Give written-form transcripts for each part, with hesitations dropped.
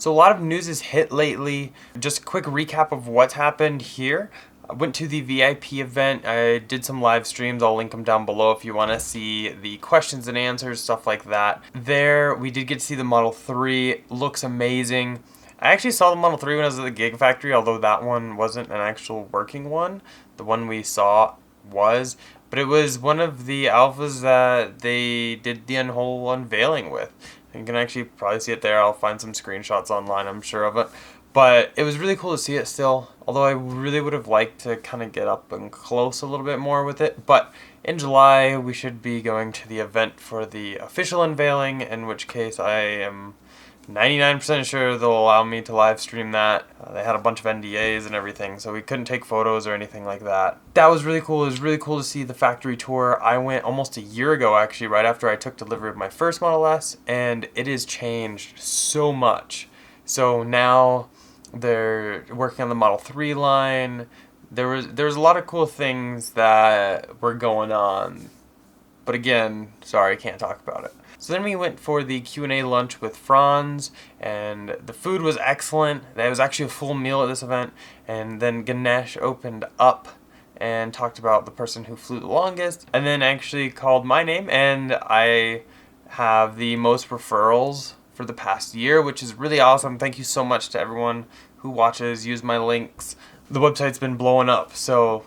So a lot of news has hit lately. Just a quick recap of what's happened here. I went to the VIP event. I did some live streams. I'll link them down below if you want to see the questions and answers, stuff like that. There, we did get to see the Model 3. Looks amazing. I actually saw the Model 3 when I was at the Gigafactory, although that one wasn't an actual working one. The one we saw was, but it was one of the alphas that they did the whole unveiling with. You can actually probably see it there. I'll find some screenshots online, I'm sure of it. But it was really cool to see it still, although I really would have liked to kind of get up and close a little bit more with it. But in July, we should be going to the event for the official unveiling, in which case I am 99% sure they'll allow me to live stream that. They had a bunch of NDAs and everything, so we couldn't take photos or anything like that. That was really cool. It was really cool to see the factory tour. I went almost a year ago, actually, right after I took delivery of my first Model S, and it has changed so much. So now they're working on the Model 3 line. There was a lot of cool things that were going on. But again, sorry, can't talk about it. So then we went for the Q&A lunch with Franz, and the food was excellent. There was actually a full meal at this event. And then Ganesh opened up and talked about the person who flew the longest, and then actually called my name, and I have the most referrals for the past year, which is really awesome. Thank you so much to everyone who watches, use my links. The website's been blowing up, so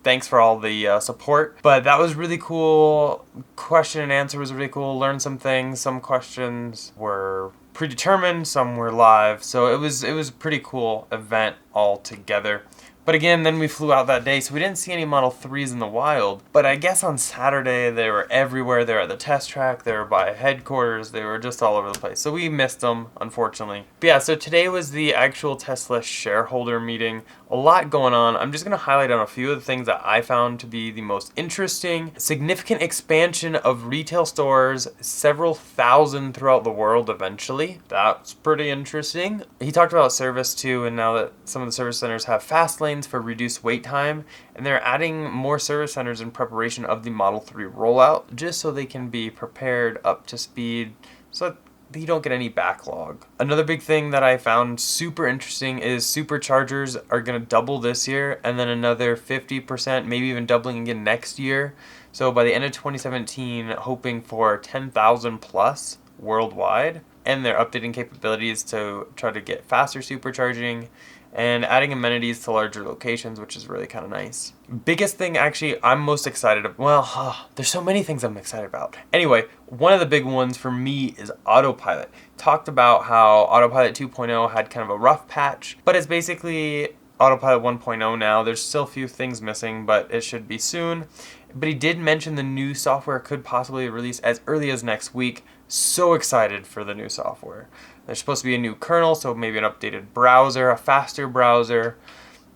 thanks for all the support. But that was really cool. Question and answer was really cool. Learned some things. Some questions were predetermined, some were live. So it was a pretty cool event altogether. But again, then we flew out that day, so we didn't see any Model 3s in the wild. But I guess on Saturday, they were everywhere. They were at the test track, they were by headquarters, they were just all over the place. So we missed them, unfortunately. But yeah, so today was the actual Tesla shareholder meeting. A lot going on. I'm just going to highlight on a few of the things that I found to be the most interesting. Significant expansion of retail stores, several thousand throughout the world eventually. That's pretty interesting. He talked about service too, and now that some of the service centers have fast lanes for reduced wait time, and they're adding more service centers in preparation of the Model 3 rollout, just so they can be prepared up to speed, so that you don't get any backlog. Another big thing that I found super interesting is superchargers are going to double this year, and then another 50%, maybe even doubling again next year. So by the end of 2017, hoping for 10,000 plus worldwide, and they're updating capabilities to try to get faster supercharging and adding amenities to larger locations, which is really kind of nice. Biggest thing actually I'm most excited about, well, there's so many things I'm excited about. Anyway, one of the big ones for me is Autopilot. Talked about how Autopilot 2.0 had kind of a rough patch, but it's basically Autopilot 1.0 now. There's still a few things missing, but it should be soon. But he did mention the new software could possibly release as early as next week. So excited for the new software. There's supposed to be a new kernel, so maybe an updated browser, a faster browser.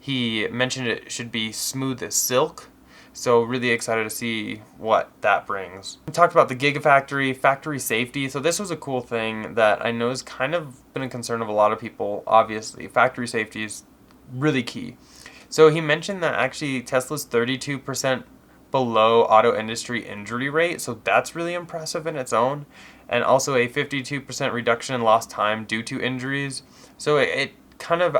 He mentioned it should be smooth as silk, so really excited to see what that brings. We talked about the Gigafactory, factory safety. So this was a cool thing that I know has kind of been a concern of a lot of people. Obviously, factory safety is really key. So he mentioned that actually Tesla's 32% below auto industry injury rate, so that's really impressive in its own, and also a 52% reduction in lost time due to injuries. So it kind of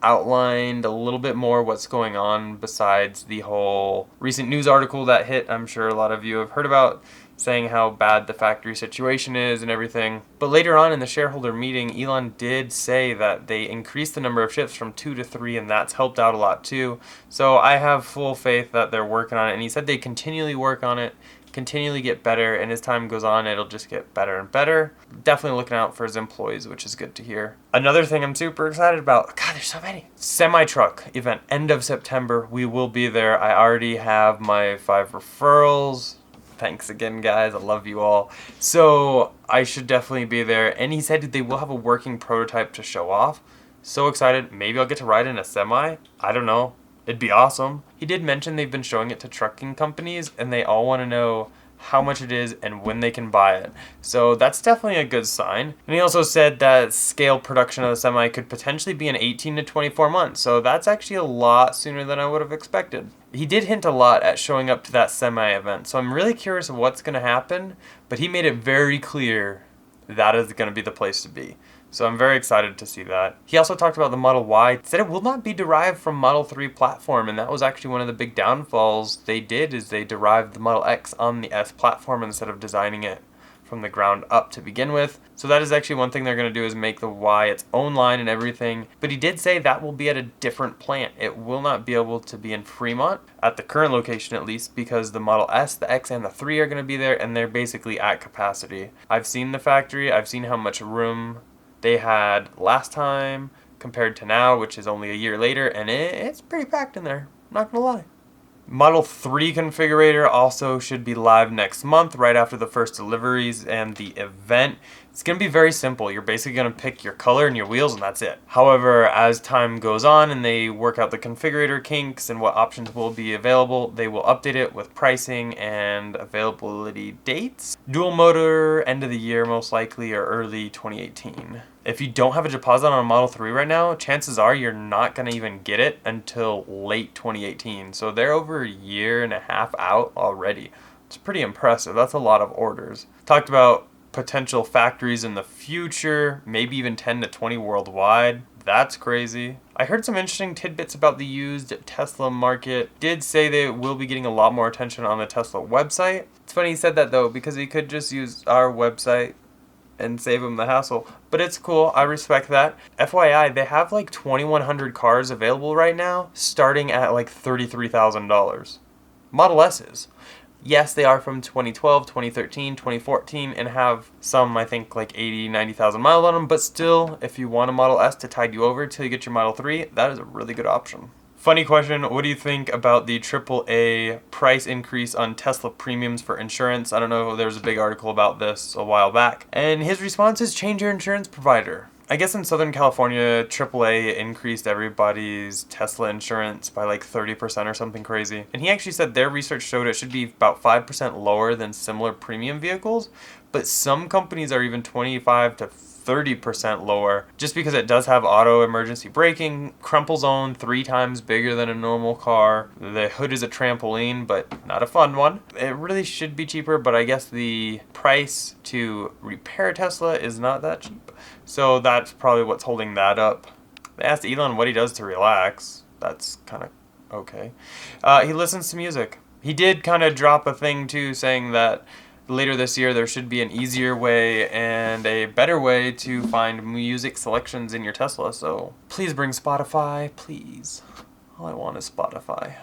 outlined a little bit more what's going on besides the whole recent news article that hit, I'm sure a lot of you have heard about, saying how bad the factory situation is and everything. But later on in the shareholder meeting, Elon did say that they increased the number of shifts from 2 to 3, and that's helped out a lot too. So I have full faith that they're working on it, and he said they continually work on it, continually get better, and as time goes on, it'll just get better and better. Definitely looking out for his employees, which is good to hear. Another thing I'm super excited about, God, there's so many. Semi-truck event, end of September. We will be there. I already have my 5 referrals. Thanks again, guys. I love you all. So I should definitely be there. And he said they will have a working prototype to show off. So excited. Maybe I'll get to ride in a semi. I don't know. It'd be awesome. He did mention they've been showing it to trucking companies, and they all want to know how much it is and when they can buy it. So that's definitely a good sign. And he also said that scale production of the semi could potentially be in 18 to 24 months. So that's actually a lot sooner than I would have expected. He did hint a lot at showing up to that semi event. So I'm really curious of what's going to happen, but he made it very clear that is going to be the place to be. So I'm very excited to see that. He also talked about the Model Y, said it will not be derived from Model 3 platform, and that was actually one of the big downfalls they did, is they derived the Model X on the S platform instead of designing it from the ground up to begin with. So that is actually one thing they're going to do, is make the Y its own line and everything. But he did say that will be at a different plant. It will not be able to be in Fremont, at the current location at least, because the Model S, the X, and the 3 are going to be there, and they're basically at capacity. I've seen the factory. I've seen how much room they had last time compared to now, which is only a year later, and it's pretty packed in there. Not going to lie. Model 3 configurator also should be live next month, right after the first deliveries and the event. It's going to be very simple. You're basically going to pick your color and your wheels, and that's it. However, as time goes on and they work out the configurator kinks and what options will be available, they will update it with pricing and availability dates. Dual motor, end of the year most likely, or early 2018. If you don't have a deposit on a Model 3 right now, chances are you're not going to even get it until late 2018. So they're over a year and a half out already. It's pretty impressive. That's a lot of orders. Talked about potential factories in the future, maybe even 10 to 20 worldwide. That's crazy. I heard some interesting tidbits about the used Tesla market. Did say they will be getting a lot more attention on the Tesla website. It's funny he said that though, because he could just use our website and save him the hassle. But it's cool. I respect that. FYI, they have like 2,100 cars available right now, starting at like $33,000. Model S's. Yes, they are from 2012, 2013, 2014, and have some, I think, like 80, 90,000 miles on them. But still, if you want a Model S to tide you over till you get your Model 3, that is a really good option. Funny question, what do you think about the AAA price increase on Tesla premiums for insurance? I don't know, there was a big article about this a while back. And his response is, change your insurance provider. I guess in Southern California, AAA increased everybody's Tesla insurance by like 30% or something crazy. And he actually said their research showed it should be about 5% lower than similar premium vehicles, but some companies are even 25 to 30% lower, just because it does have auto emergency braking, crumple zone 3 times bigger than a normal car. The hood is a trampoline, but not a fun one. It really should be cheaper, but I guess the price to repair a Tesla is not that cheap. So that's probably what's holding that up. They asked Elon what he does to relax. That's kind of okay. He listens to music. He did kind of drop a thing too, saying that later this year there should be an easier way and a better way to find music selections in your Tesla. So please bring Spotify, please. All I want is Spotify.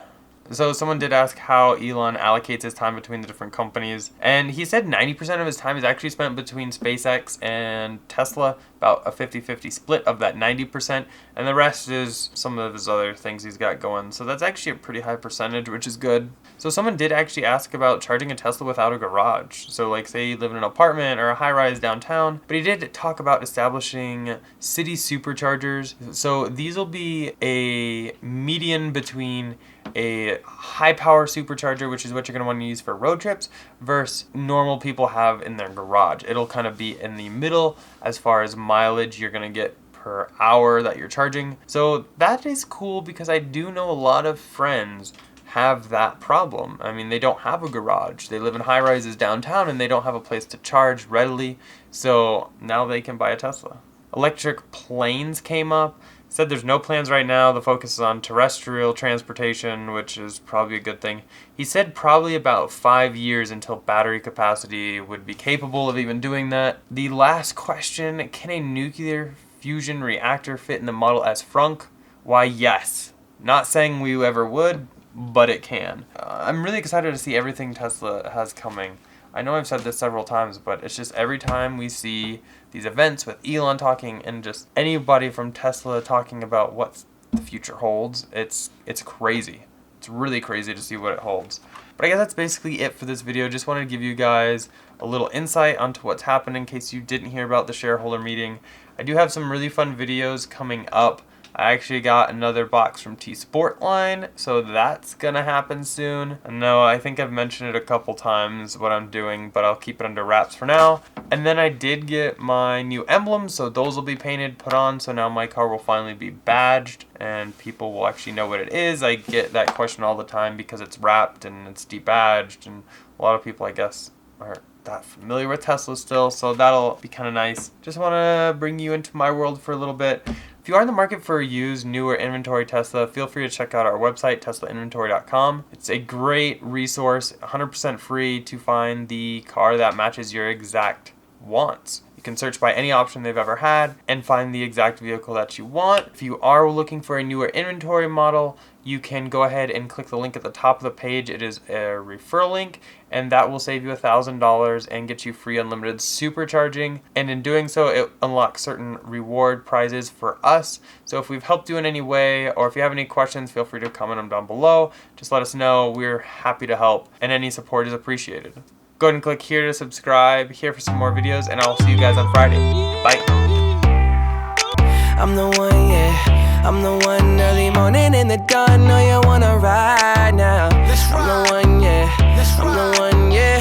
So someone did ask how Elon allocates his time between the different companies, and he said 90% of his time is actually spent between SpaceX and Tesla, about a 50-50 split of that 90%, and the rest is some of his other things he's got going. So that's actually a pretty high percentage, which is good. So someone did actually ask about charging a Tesla without a garage. So like say you live in an apartment or a high-rise downtown, but he did talk about establishing city superchargers. So these will be a median between a high power supercharger, which is what you're going to want to use for road trips, versus normal people have in their garage. It'll kind of be in the middle as far as mileage you're going to get per hour that you're charging. So that is cool, because I do know a lot of friends have that problem. I mean, they don't have a garage. They live in high rises downtown and they don't have a place to charge readily. So now they can buy a Tesla. Electric planes came up. Said there's no plans right now. The focus is on terrestrial transportation, which is probably a good thing. He said probably about 5 years until battery capacity would be capable of even doing that. The last question, can a nuclear fusion reactor fit in the Model S frunk? Why, yes. Not saying we ever would, but it can. I'm really excited to see everything Tesla has coming. I know I've said this several times, but it's just every time we see these events with Elon talking and just anybody from Tesla talking about what the future holds, it's crazy. It's really crazy to see what it holds. But I guess that's basically it for this video. Just wanted to give you guys a little insight onto what's happened in case you didn't hear about the shareholder meeting. I do have some really fun videos coming up. I actually got another box from T-Sportline, so that's gonna happen soon. I know, I think I've mentioned it a couple times what I'm doing, but I'll keep it under wraps for now. And then I did get my new emblems, so those will be painted, put on, so now my car will finally be badged and people will actually know what it is. I get that question all the time because it's wrapped and it's debadged, and a lot of people, I guess, aren't that familiar with Tesla still, so that'll be kind of nice. Just want to bring you into my world for a little bit. If you are in the market for a used, newer inventory Tesla, feel free to check out our website, teslainventory.com. It's a great resource, 100% free to find the car that matches your exact wants. You can search by any option they've ever had and find the exact vehicle that you want. If you are looking for a newer inventory model, you can go ahead and click the link at the top of the page. It is a referral link, and that will save you $1,000 and get you free unlimited supercharging. And in doing so, it unlocks certain reward prizes for us. So if we've helped you in any way, or if you have any questions, feel free to comment them down below. Just let us know. We're happy to help, and any support is appreciated. Go ahead and click here to subscribe, here for some more videos, and I'll see you guys on Friday. Bye. I'm the one, yeah. I'm the one early morning in the dawn. Know you wanna ride now. I'm the one.